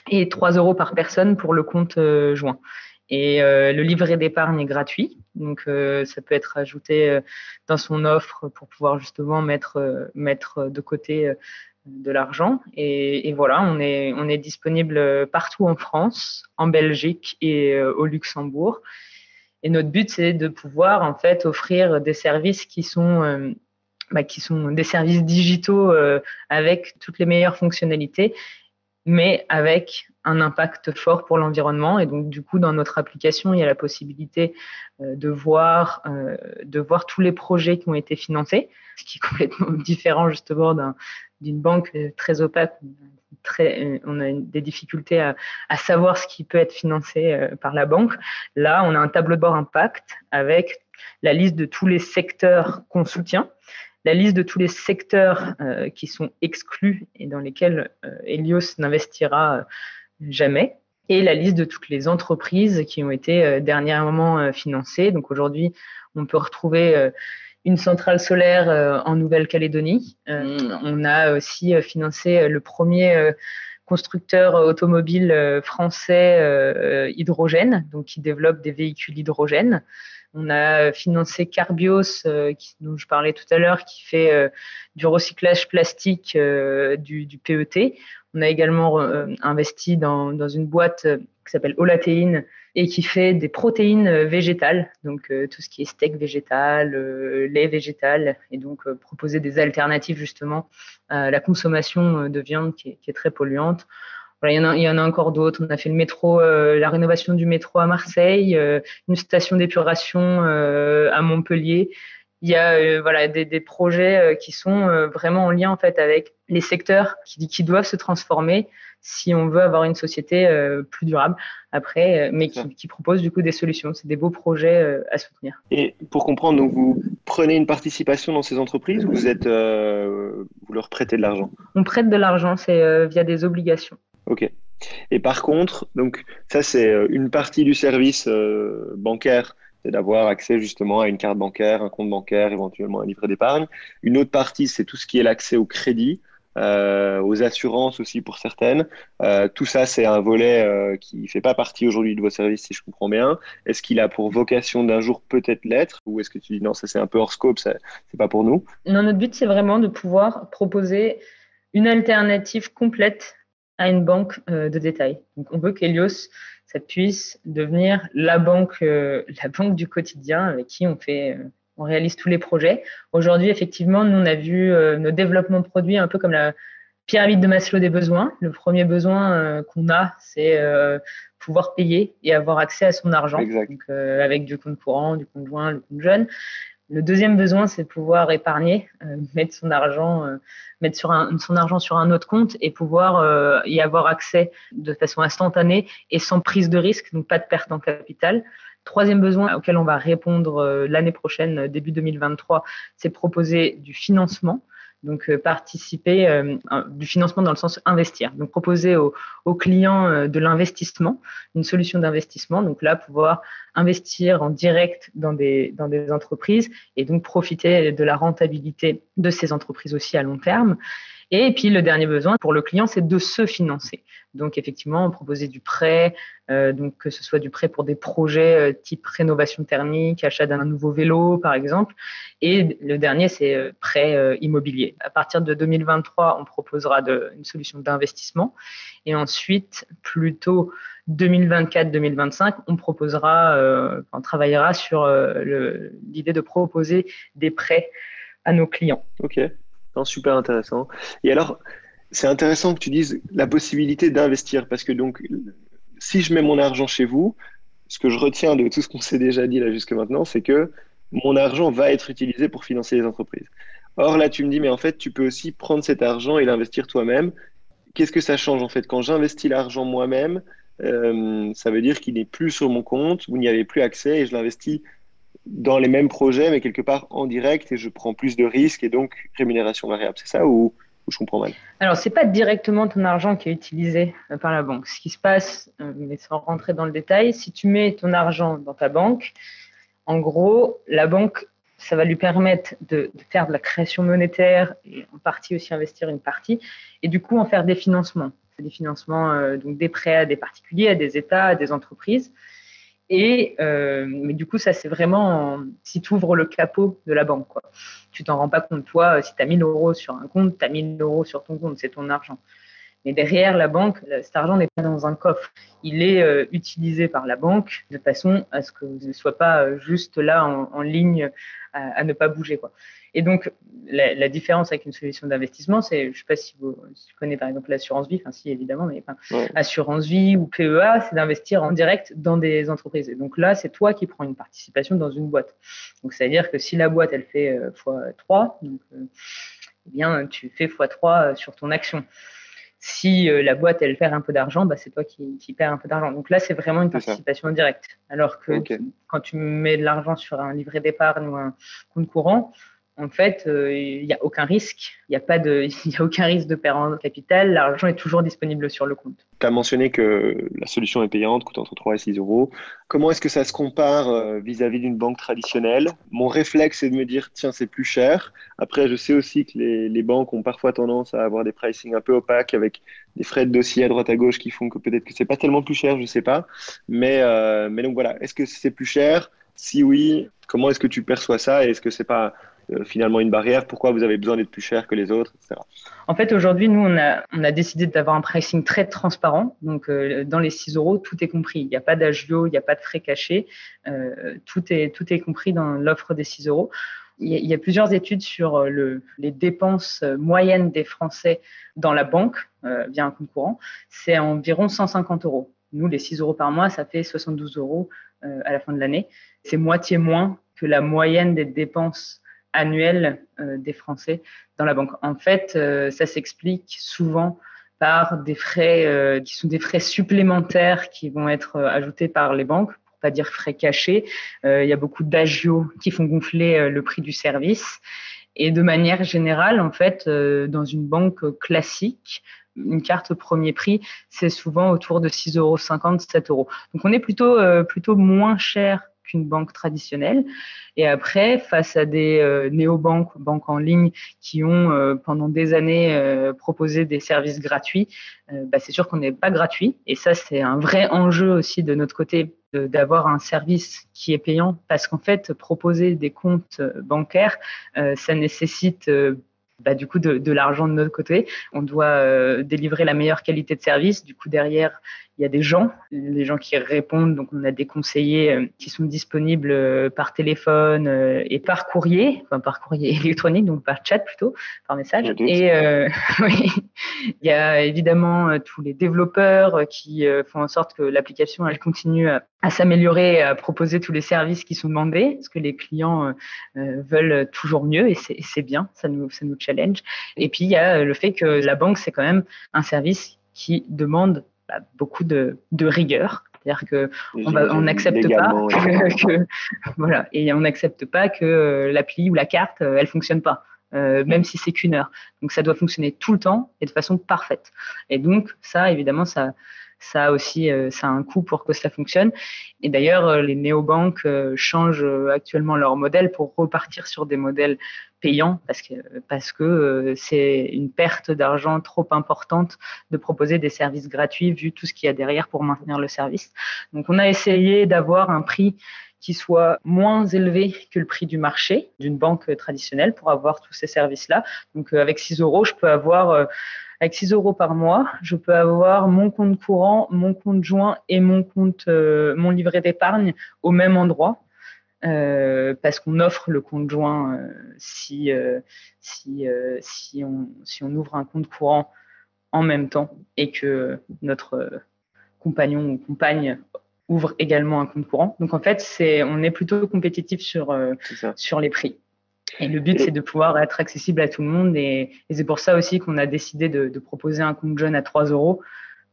Speaker 3: et 3 € par personne pour le compte joint. Et le livret d'épargne est gratuit, donc ça peut être ajouté dans son offre pour pouvoir justement mettre de côté de l'argent. Et voilà, on est disponible partout en France, en Belgique et au Luxembourg. Et notre but, c'est de pouvoir en fait offrir des services qui sont des services digitaux avec toutes les meilleures fonctionnalités, mais avec un impact fort pour l'environnement. Et donc, du coup, dans notre application, il y a la possibilité de voir tous les projets qui ont été financés, ce qui est complètement différent justement d'une banque très opaque. On a des difficultés à savoir ce qui peut être financé par la banque. Là, on a un tableau de bord impact avec la liste de tous les secteurs qu'on soutient, la liste de tous les secteurs qui sont exclus et dans lesquels Helios n'investira jamais, et la liste de toutes les entreprises qui ont été dernièrement financées. Donc aujourd'hui, on peut retrouver une centrale solaire en Nouvelle-Calédonie. On a aussi financé le premier constructeur automobile français hydrogène, donc qui développe des véhicules hydrogène. On a financé Carbios, dont je parlais tout à l'heure, qui fait du recyclage plastique du PET. On a également investi dans une boîte qui s'appelle Olatéine et qui fait des protéines végétales, donc tout ce qui est steak végétal, lait végétal, et donc proposer des alternatives justement à la consommation de viande qui est très polluante. Voilà, il y en a encore d'autres. On a fait le métro, la rénovation du métro à Marseille, une station d'épuration à Montpellier. Il y a des projets qui sont vraiment en lien en fait avec les secteurs qui doivent se transformer si on veut avoir une société plus durable après, mais qui propose du coup des solutions. C'est des beaux projets à soutenir.
Speaker 2: Et pour comprendre, donc vous prenez une participation dans ces entreprises ou vous leur prêtez de l'argent?
Speaker 3: On prête de l'argent, c'est via des obligations.
Speaker 2: Ok. Et par contre, donc ça c'est une partie du service bancaire, c'est d'avoir accès justement à une carte bancaire, un compte bancaire, éventuellement un livret d'épargne. Une autre partie, c'est tout ce qui est l'accès au crédit, aux assurances aussi pour certaines. Tout ça, c'est un volet qui ne fait pas partie aujourd'hui de vos services, si je comprends bien. Est-ce qu'il a pour vocation d'un jour peut-être l'être, ou est-ce que tu dis non, ça c'est un peu hors scope, c'est pas pour nous?
Speaker 3: Non, notre but, c'est vraiment de pouvoir proposer une alternative complète à une banque de détail. Donc, on veut qu'Helios, ça puisse devenir la banque du quotidien avec qui on réalise tous les projets. Aujourd'hui, effectivement, nous, on a vu nos développements de produits un peu comme la pyramide de Maslow des besoins. Le premier besoin qu'on a, c'est pouvoir payer et avoir accès à son argent.
Speaker 2: Exact.
Speaker 3: Donc, avec du compte courant, du compte joint, du compte jeune. Le deuxième besoin, c'est de pouvoir épargner, mettre son argent sur un autre compte et pouvoir y avoir accès de façon instantanée et sans prise de risque, donc pas de perte en capital. Troisième besoin auquel on va répondre l'année prochaine, début 2023, c'est proposer du financement. Donc, participer du financement dans le sens investir. Donc, proposer aux clients de l'investissement, une solution d'investissement. Donc là, pouvoir investir en direct dans des entreprises et donc profiter de la rentabilité de ces entreprises aussi à long terme. Et puis, le dernier besoin pour le client, c'est de se financer. Donc, effectivement, proposer du prêt, donc que ce soit du prêt pour des projets type rénovation thermique, achat d'un nouveau vélo, par exemple. Et le dernier, c'est prêt immobilier. À partir de 2023, on proposera une solution d'investissement. Et ensuite, plutôt 2024-2025, on travaillera sur l'idée de proposer des prêts à nos clients.
Speaker 2: Ok, non, super intéressant. Et alors, c'est intéressant que tu dises la possibilité d'investir parce que donc, si je mets mon argent chez vous, ce que je retiens de tout ce qu'on s'est déjà dit là jusque maintenant, c'est que mon argent va être utilisé pour financer les entreprises. Or, là, tu me dis, mais en fait, tu peux aussi prendre cet argent et l'investir toi-même. Qu'est-ce que ça change en fait? Quand j'investis l'argent moi-même, ça veut dire qu'il n'est plus sur mon compte, vous n'y avez plus accès et je l'investis dans les mêmes projets, mais quelque part en direct et je prends plus de risques et donc rémunération variable. C'est ça ou je comprends mal?
Speaker 3: Alors, c'est pas directement ton argent qui est utilisé par la banque. Ce qui se passe, mais sans rentrer dans le détail, si tu mets ton argent dans ta banque, en gros, la banque, ça va lui permettre de faire de la création monétaire et en partie aussi investir une partie et du coup en faire des financements. C'est des financements, donc des prêts à des particuliers, à des États, à des entreprises. Mais du coup, ça, c'est vraiment si tu ouvres le capot de la banque, quoi. Tu t'en rends pas compte. Toi, si tu as 1 000 euros sur un compte, tu as 1 000 euros sur ton compte, c'est ton argent. Mais derrière la banque, cet argent n'est pas dans un coffre. Il est utilisé par la banque de façon à ce que ce ne soit pas juste là en ligne à ne pas bouger, quoi. Et donc, la différence avec une solution d'investissement, c'est, je ne sais pas si tu connais par exemple l'assurance vie, enfin si évidemment, mais
Speaker 2: Ouais.
Speaker 3: assurance vie ou PEA, c'est d'investir en direct dans des entreprises. Et donc là, c'est toi qui prends une participation dans une boîte. Donc, c'est-à-dire que si la boîte, elle fait x3, donc, eh bien, tu fais x3 sur ton action. Si la boîte, elle perd un peu d'argent, bah, c'est toi qui perds un peu d'argent. Donc là, c'est vraiment une participation directe. Alors que quand tu mets de l'argent sur un livret d'épargne ou un compte courant, en fait, il n'y a aucun risque. Il n'y a aucun risque de perdre en capital. L'argent est toujours disponible sur le compte.
Speaker 2: Tu as mentionné que la solution est payante, coûte entre 3 et 6 euros. Comment est-ce que ça se compare vis-à-vis d'une banque traditionnelle? Mon réflexe, c'est de me dire, tiens, c'est plus cher. Après, je sais aussi que les banques ont parfois tendance à avoir des pricing un peu opaques avec des frais de dossier à droite à gauche qui font que peut-être que c'est pas tellement plus cher, je sais pas. Mais donc voilà, est-ce que c'est plus cher? Si oui, comment est-ce que tu perçois ça? Et est-ce que c'est pas finalement une barrière? Pourquoi vous avez besoin d'être plus cher que les autres, etc.
Speaker 3: En fait, aujourd'hui, nous, on a décidé d'avoir un pricing très transparent. Donc, dans les 6 euros, tout est compris. Il n'y a pas d'agio, il n'y a pas de frais cachés. Tout est compris dans l'offre des 6 euros. Il y a plusieurs études sur les dépenses moyennes des Français dans la banque via un compte courant. C'est environ 150 euros. Nous, les 6 euros par mois, ça fait 72 euros à la fin de l'année. C'est moitié moins que la moyenne des dépenses annuelles des Français dans la banque. En fait, ça s'explique souvent par des frais qui sont des frais supplémentaires qui vont être ajoutés par les banques, pour pas dire frais cachés. Il y a beaucoup d'agios qui font gonfler le prix du service. Et de manière générale, en fait, dans une banque classique, une carte premier prix, c'est souvent autour de 6,50 euros, 7 euros. Donc, on est plutôt moins cher qu'une banque traditionnelle. Et après, face à des néobanques, banques en ligne qui ont pendant des années proposé des services gratuits, c'est sûr qu'on n'est pas gratuit. Et ça, c'est un vrai enjeu aussi de notre côté d'avoir un service qui est payant parce qu'en fait, proposer des comptes bancaires, ça nécessite du coup de l'argent de notre côté. On doit délivrer la meilleure qualité de service. Du coup, derrière, il y a des gens qui répondent. Donc, on a des conseillers qui sont disponibles par téléphone et par courrier électronique, donc par chat plutôt, par message. Et oui, il y a évidemment tous les développeurs qui font en sorte que l'application elle continue à s'améliorer, à proposer tous les services qui sont demandés, parce que les clients veulent toujours mieux et c'est bien, ça nous challenge. Et puis, il y a le fait que la banque, c'est quand même un service qui demande beaucoup de rigueur. C'est-à-dire qu'on n'accepte pas voilà, et on n'accepte pas que l'appli ou la carte, elle fonctionne pas, même si c'est qu'une heure. Donc, ça doit fonctionner tout le temps et de façon parfaite. Et donc, ça, évidemment, ça Ça aussi, ça a un coût pour que ça fonctionne. Et d'ailleurs, les néobanques changent actuellement leur modèle pour repartir sur des modèles payants parce que c'est une perte d'argent trop importante de proposer des services gratuits vu tout ce qu'il y a derrière pour maintenir le service. Donc, on a essayé d'avoir un prix qui soit moins élevé que le prix du marché d'une banque traditionnelle pour avoir tous ces services-là. Donc, avec 6 euros, je peux avoir, avec 6 euros par mois, je peux avoir mon compte courant, mon compte joint et mon livret d'épargne au même endroit. Parce qu'on offre le compte joint si on ouvre un compte courant en même temps et que notre compagnon ou compagne ouvre également un compte courant. Donc en fait, on est plutôt compétitif sur les prix. Et le but, c'est de pouvoir être accessible à tout le monde. Et c'est pour ça aussi qu'on a décidé de proposer un compte jeune à 3 euros.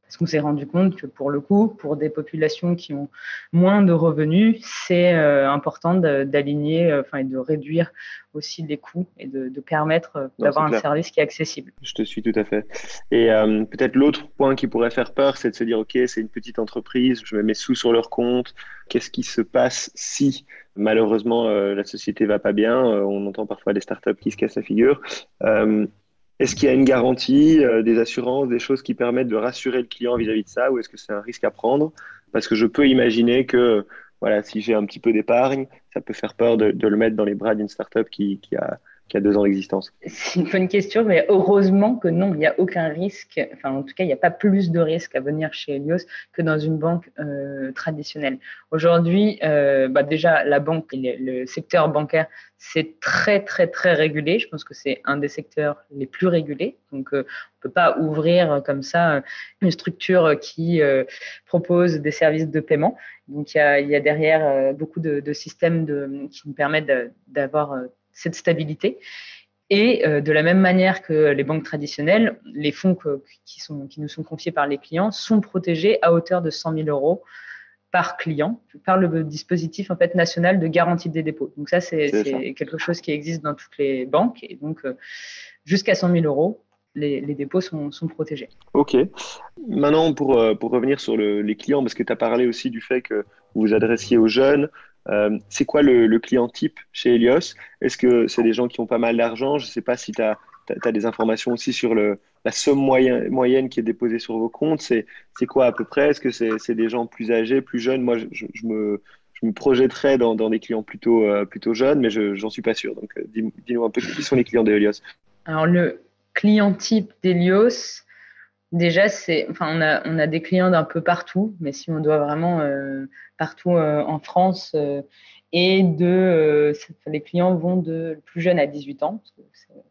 Speaker 3: Parce qu'on s'est rendu compte que pour le coup, pour des populations qui ont moins de revenus, c'est important d'aligner, et de réduire aussi les coûts et de permettre d'avoir un service qui est accessible.
Speaker 2: Je te suis tout à fait. Et peut-être l'autre point qui pourrait faire peur, c'est de se dire, OK, c'est une petite entreprise, je mets mes sous sur leur compte. Qu'est-ce qui se passe si malheureusement la société va pas bien? On entend parfois des startups qui se cassent la figure. Est-ce qu'il y a une garantie, des assurances, des choses qui permettent de rassurer le client vis-à-vis de ça, ou est-ce que c'est un risque à prendre? Parce que je peux imaginer que voilà, si j'ai un petit peu d'épargne, ça peut faire peur de le mettre dans les bras d'une startup qui a 2 ans d'existence.
Speaker 3: C'est une bonne question, mais heureusement que non, il n'y a aucun risque. Enfin, en tout cas, il n'y a pas plus de risque à venir chez Helios que dans une banque traditionnelle. Aujourd'hui, déjà, la banque, le secteur bancaire, c'est très, très, très régulé. Je pense que c'est un des secteurs les plus régulés. Donc, on ne peut pas ouvrir comme ça une structure qui propose des services de paiement. Donc, il y a derrière beaucoup de systèmes qui nous permettent d'avoir cette stabilité. Et de la même manière que les banques traditionnelles, les fonds qui nous sont confiés par les clients sont protégés à hauteur de 100 000 euros par client, par le dispositif en fait national de garantie des dépôts. Donc ça, c'est quelque chose qui existe dans toutes les banques. Et donc, jusqu'à 100 000 euros, les dépôts sont protégés.
Speaker 2: OK. Maintenant, pour revenir sur les clients, parce que tu as parlé aussi du fait que vous vous adressiez aux jeunes, c'est quoi le client type chez Helios? Est-ce que c'est des gens qui ont pas mal d'argent? Je ne sais pas si tu as des informations aussi sur la somme moyenne qui est déposée sur vos comptes. C'est quoi à peu près? Est-ce que c'est des gens plus âgés, plus jeunes? Moi, je me projetterais dans des clients plutôt jeunes, mais j'en suis pas sûr. Donc, dis-nous un peu qui sont les clients de Helios.
Speaker 3: Alors, le client type d'Helios, déjà, on a des clients d'un peu partout, mais si on doit vraiment partout en France, et les clients vont de le plus jeune à 18 ans, parce que c'est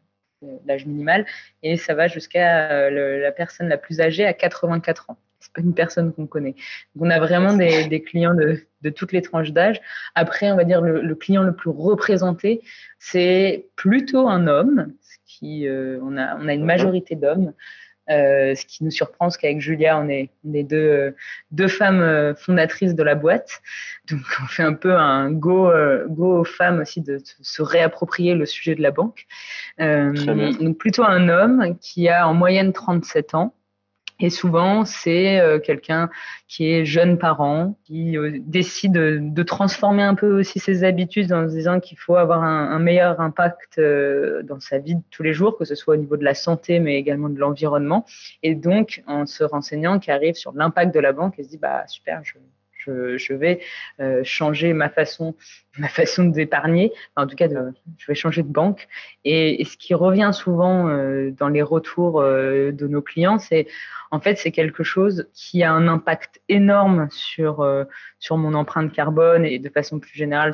Speaker 3: l'âge minimal, et ça va jusqu'à la personne la plus âgée à 84 ans. C'est pas une personne qu'on connaît. Donc, on a vraiment des clients de toutes les tranches d'âge. Après, on va dire le client le plus représenté, c'est plutôt un homme. On a une majorité d'hommes. Ce qui nous surprend, c'est qu'avec Julia, on est deux femmes fondatrices de la boîte. Donc, on fait un peu un go aux femmes aussi de se réapproprier le sujet de la banque. Donc, plutôt un homme qui a en moyenne 37 ans. Et souvent, c'est quelqu'un qui est jeune parent, qui décide de transformer un peu aussi ses habitudes en se disant qu'il faut avoir un meilleur impact dans sa vie de tous les jours, que ce soit au niveau de la santé, mais également de l'environnement. Et donc, en se renseignant, qui arrive sur l'impact de la banque et se dit, bah super, je vais changer ma façon d'épargner. Enfin, en tout cas, je vais changer de banque. Et ce qui revient souvent dans les retours de nos clients, c'est quelque chose qui a un impact énorme sur mon empreinte carbone et de façon plus générale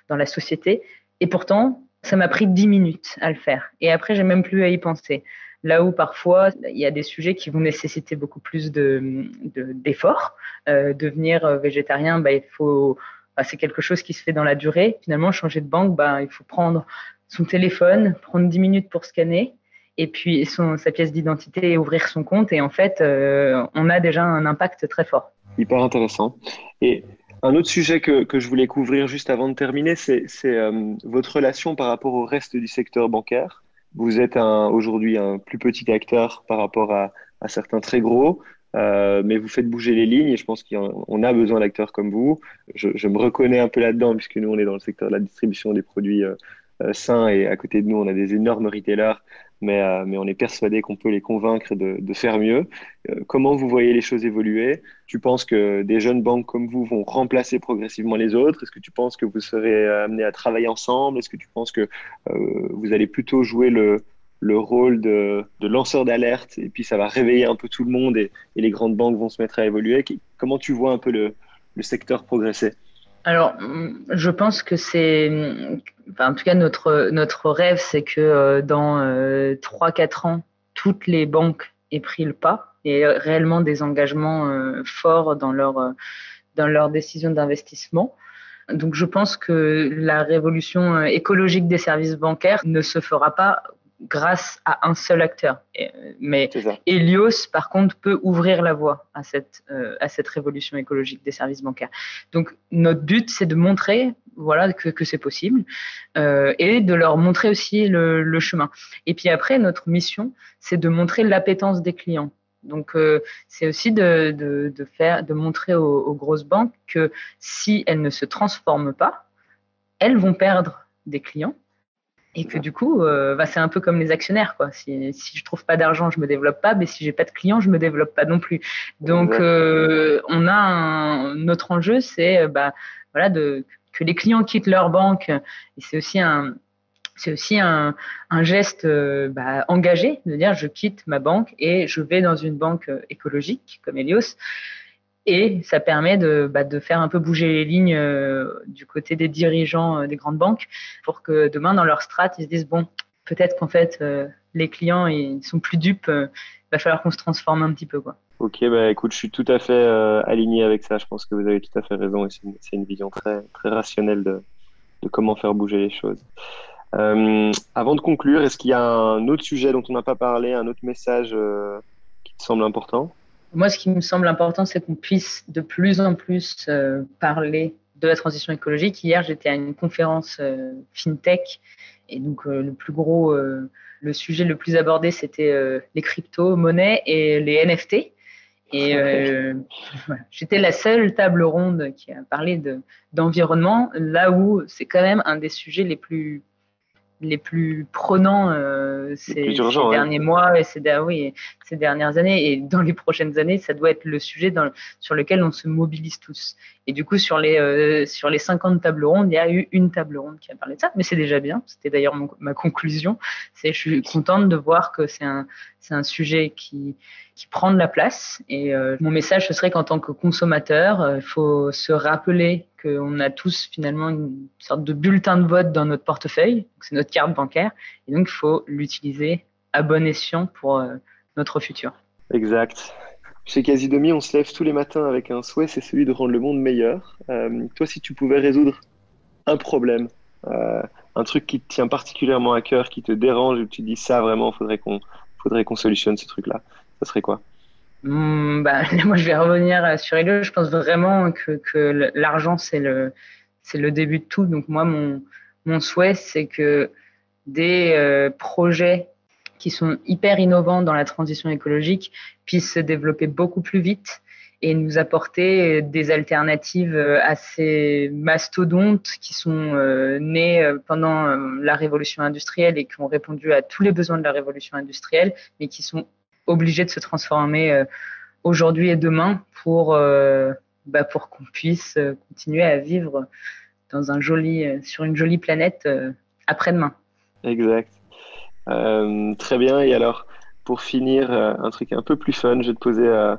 Speaker 3: dans la société. Et pourtant, ça m'a pris 10 minutes à le faire. Et après, j'ai même plus à y penser. Là où parfois, il y a des sujets qui vont nécessiter beaucoup plus d'efforts. Devenir végétarien, c'est quelque chose qui se fait dans la durée. Finalement, changer de banque, il faut prendre son téléphone, prendre 10 minutes pour scanner, et puis sa pièce d'identité et ouvrir son compte. Et en fait, on a déjà un impact très fort.
Speaker 2: Hyper intéressant. Et un autre sujet que je voulais couvrir juste avant de terminer, c'est votre relation par rapport au reste du secteur bancaire. Vous êtes aujourd'hui un plus petit acteur par rapport à certains très gros. mais vous faites bouger les lignes et je pense qu'on a besoin d'acteurs comme vous. Je me reconnais un peu là-dedans puisque nous, on est dans le secteur de la distribution des produits sains et à côté de nous, on a des énormes retailers, mais on est persuadé qu'on peut les convaincre de faire mieux. Comment vous voyez les choses évoluer? Tu penses que des jeunes banques comme vous vont remplacer progressivement les autres? Est-ce que tu penses que vous serez amenés à travailler ensemble? Est-ce que tu penses que vous allez plutôt jouer le rôle de lanceur d'alerte et puis ça va réveiller un peu tout le monde et les grandes banques vont se mettre à évoluer? Comment tu vois un peu le secteur progresser?
Speaker 3: Alors, je pense que en tout cas, notre rêve, c'est que dans 3-4 ans, toutes les banques aient pris le pas et réellement des engagements forts dans leur décision d'investissement. Donc, je pense que la révolution écologique des services bancaires ne se fera pas grâce à un seul acteur. Mais Helios, par contre, peut ouvrir la voie à cette révolution écologique des services bancaires. Donc, notre but, c'est de montrer que c'est possible et de leur montrer aussi le chemin. Et puis après, notre mission, c'est de montrer l'appétence des clients. Donc, c'est aussi de montrer aux grosses banques que si elles ne se transforment pas, elles vont perdre des clients. Et que du coup, c'est un peu comme les actionnaires, quoi. Si je trouve pas d'argent, je me développe pas, mais si j'ai pas de clients, je me développe pas non plus. Donc, notre enjeu, c'est que les clients quittent leur banque. Et c'est aussi un geste engagé de dire je quitte ma banque et je vais dans une banque écologique comme Helios. Et ça permet de faire un peu bouger les lignes du côté des dirigeants des grandes banques pour que demain, dans leur strat, ils se disent bon, peut-être qu'en fait, les clients, ils sont plus dupes. Il va falloir qu'on se transforme un petit peu, quoi.
Speaker 2: Ok, écoute, je suis tout à fait aligné avec ça. Je pense que vous avez tout à fait raison et c'est une vision très, très rationnelle de comment faire bouger les choses. Avant de conclure, est-ce qu'il y a un autre sujet dont on n'a pas parlé, un autre message qui te semble important?
Speaker 3: Moi, ce qui me semble important, c'est qu'on puisse de plus en plus parler de la transition écologique. Hier, j'étais à une conférence FinTech et donc le sujet le plus abordé, c'était les crypto-monnaies et les NFT. Et j'étais la seule table ronde qui a parlé d'environnement, là où c'est quand même un des sujets les plus prenants ces derniers mois et ces dernières années, et dans les prochaines années, ça doit être le sujet sur lequel on se mobilise tous. Et du coup, sur les 50 tables rondes, il y a eu une table ronde qui a parlé de ça, mais c'est déjà bien. C'était d'ailleurs ma conclusion. Je suis contente de voir que c'est un sujet qui prend de la place. Et mon message, ce serait qu'en tant que consommateur, il faut se rappeler qu'on a tous finalement une sorte de bulletin de vote dans notre portefeuille. C'est notre carte bancaire. Et donc, il faut l'utiliser à bon escient pour notre futur.
Speaker 2: Exact. Chez Casidomi, on se lève tous les matins avec un souhait, c'est celui de rendre le monde meilleur. Toi, si tu pouvais résoudre un problème, un truc qui te tient particulièrement à cœur, qui te dérange, où tu te dis ça, vraiment, faudrait qu'on solutionne ce truc-là, ça serait quoi?
Speaker 3: Moi, je vais revenir sur Elio. Je pense vraiment que l'argent, c'est le début de tout. Donc, moi, mon souhait, c'est que des projets qui sont hyper innovants dans la transition écologique puissent se développer beaucoup plus vite et nous apporter des alternatives assez mastodontes qui sont nées pendant la révolution industrielle et qui ont répondu à tous les besoins de la révolution industrielle, mais qui sont obligés de se transformer aujourd'hui et demain pour qu'on puisse continuer à vivre sur une jolie planète après-demain.
Speaker 2: Exact. Très bien. Et alors, pour finir, un truc un peu plus fun, je vais te poser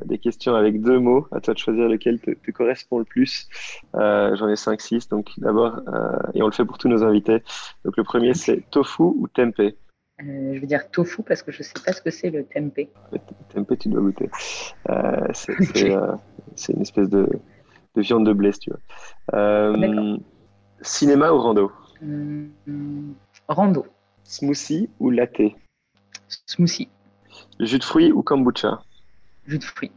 Speaker 2: des questions avec 2 mots. À toi de choisir lequel te correspond le plus. J'en ai 5-6. Donc, d'abord, et on le fait pour tous nos invités. Donc, le premier, c'est tofu ou tempeh?
Speaker 3: Je vais dire tofu parce que je ne sais pas ce que c'est le tempeh.
Speaker 2: Le tempeh, tu dois goûter. C'est une espèce de viande de blé, si tu veux. Cinéma ou rando?
Speaker 3: Rando.
Speaker 2: Smoothie ou latte?
Speaker 3: Smoothie.
Speaker 2: Jus de fruits ou kombucha?
Speaker 3: Jus de fruits.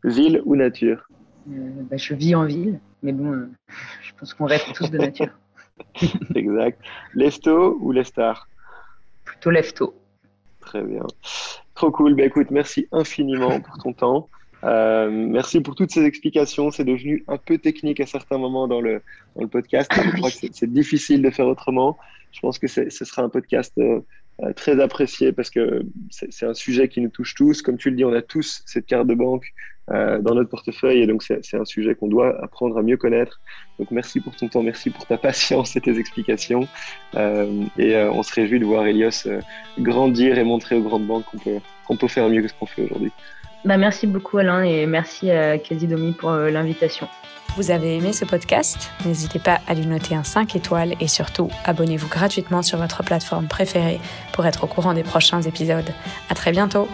Speaker 2: Ville ou nature?
Speaker 3: Je vis en ville, mais bon, je pense qu'on rêve tous de nature.
Speaker 2: Exact. Lefto ou Lestar?
Speaker 3: Plutôt lefto.
Speaker 2: Très bien. Trop cool. Écoute, merci infiniment pour ton temps. Merci pour toutes ces explications. C'est devenu un peu technique à certains moments dans le podcast. Je crois que c'est difficile de faire autrement. Je pense que ce sera un podcast très apprécié parce que c'est un sujet qui nous touche tous. Comme tu le dis, on a tous cette carte de banque dans notre portefeuille et donc c'est un sujet qu'on doit apprendre à mieux connaître. Donc merci pour ton temps, merci pour ta patience et tes explications. On se réjouit de voir Elios grandir et montrer aux grandes banques qu'on peut faire mieux que ce qu'on fait aujourd'hui.
Speaker 3: Merci beaucoup Alain et merci à Casidomi pour l'invitation.
Speaker 1: Vous avez aimé ce podcast? N'hésitez pas à lui noter un 5 étoiles et surtout, abonnez-vous gratuitement sur votre plateforme préférée pour être au courant des prochains épisodes. À très bientôt!